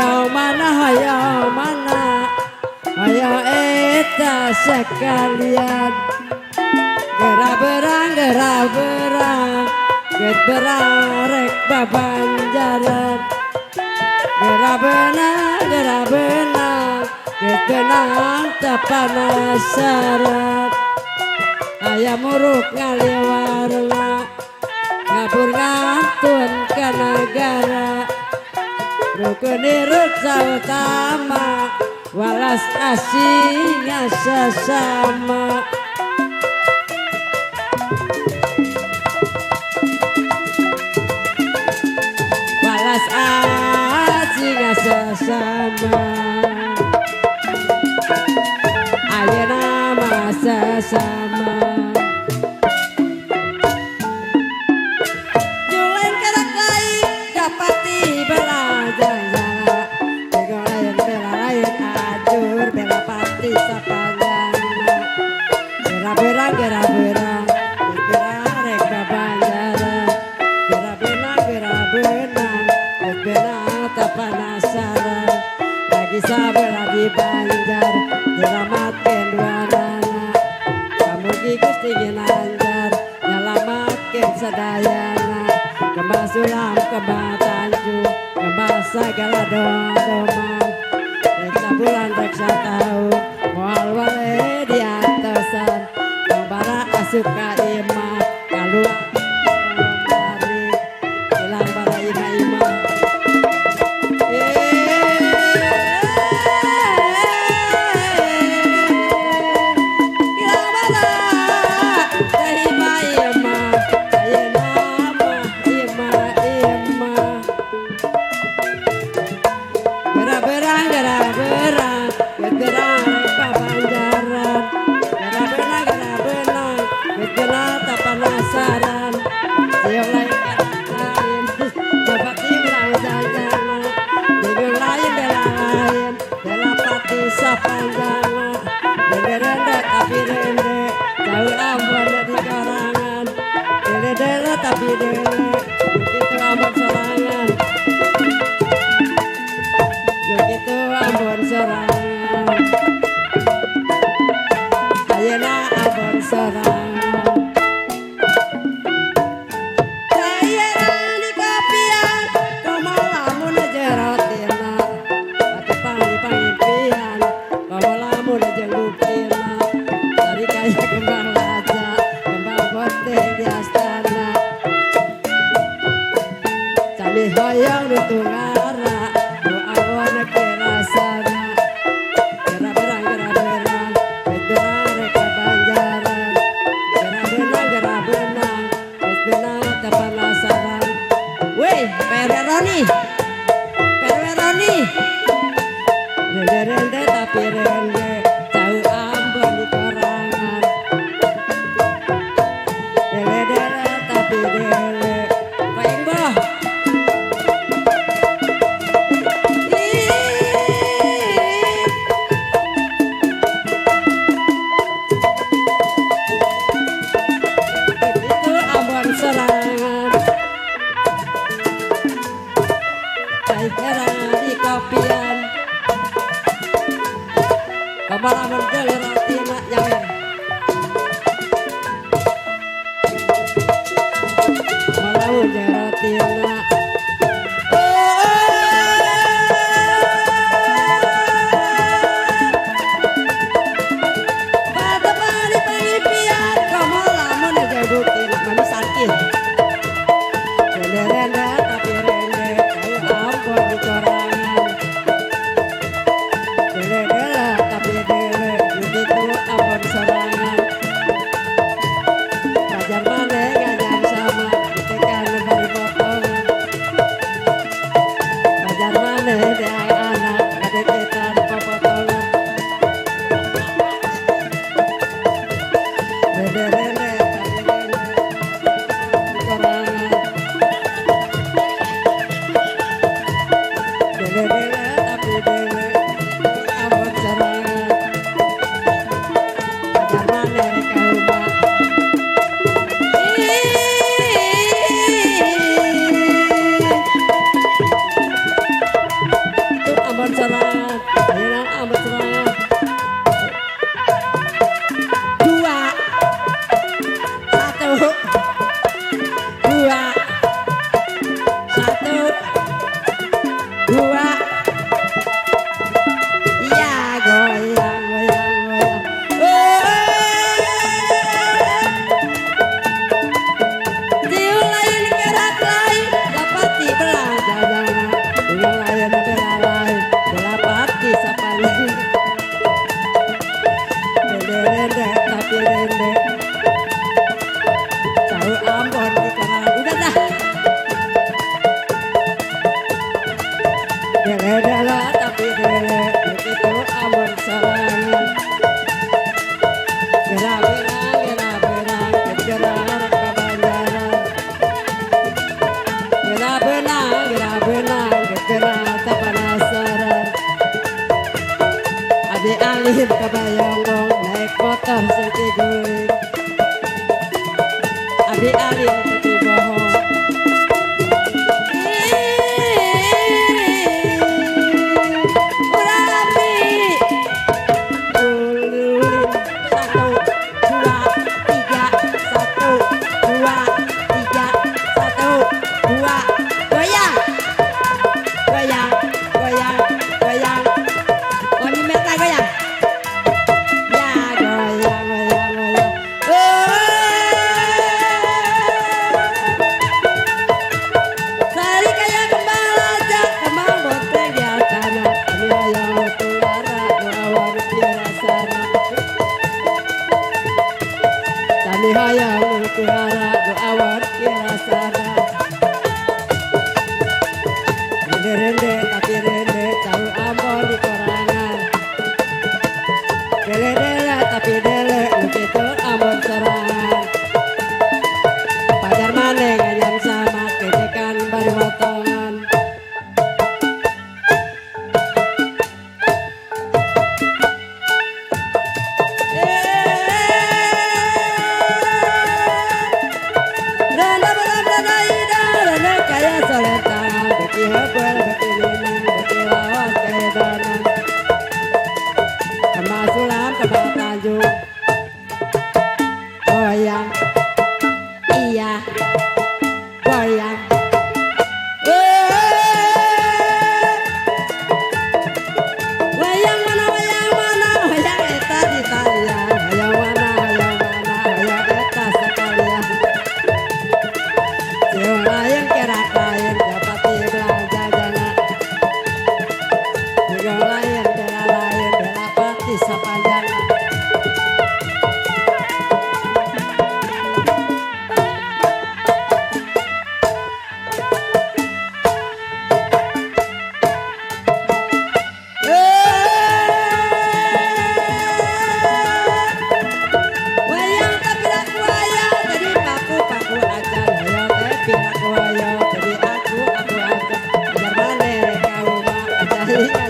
hayang mana ayo eta sekalian gerah berang get berarek babanjaran gerah benang get benang tapanasaran ayam muruk ngaliwarna ngabur ngantun ke negara rukun irut sautama walas asingnya sesama walas asingnya sesama ayo nama sesama julen kerak lain dapati belajar gerah berang rek babanjaran gerah benang tapanasaran lagi sabar di banjar nyelamatkan dua nana kamu gigus tingin anjar nyelamatkan sedayana kembah sulam kembah tanjung kembah segala doa-doa reksa bulan reksa tahun mual wale di atasan suka imah kalau dari hilang para imah hilang para dari imah saya nama imah gerah berang babanjaran penasaran yang lain dapat hilang jana dengan lain dalam pati sapanjana rende tapi rende jauh aman di karangan rende tapi rende begitu aman serangan begitu aman serangan ayeuna aman serangan hoyong ditungara awan kerasana gerah berang rek babanjaran gerah benang tapanasaran weh perweroni rende tapi rende jauh ambon di korangan dele tapi dele paling boh serangan kayak di kopian kepala menjadi ratina nyawer malau jaratina pada panipian kamu lamun aja bukti mami sakit rende tapi rende jauh ampun di korangan dele tapi dele begitu Ambon serangan, ayeuna Ambon serangan. Dua, satu, dua, satu, dua. Iya goyang goyang goyang. Tiup lain gerak lain dapat dibelah jangan. Tiup lain bela lain dapat disapali. Rende tapi rende. Tahu Ambon di koran udah dah. Dele tapi dele begitu Ambon serangan. Gerak kejar kebanjaran. Gerak kejar tapanasaran. Adi alih kebayangong naik motor senti guling. Adi alih peti bohong. Hayang tuhara doawan kirasana. Rende tapi rende tahu Ambon di korangan. Dele tapi dele begitu Ambon serangan. Pajar maneh ngajam sama kejekan baru potongan. Kemasulan ke Tanjung goyang iya goyang wayang mana wayang eta di talian hayang mana hayang eta sekalian siung lain kerak lain dapat dibelanja jana siung lain bela lain bela pati sapanjang. Wayang tapi laku wayang jadi paku aja hayang tapi laku wayang jadi aku aja ajar maneh reka rumah aja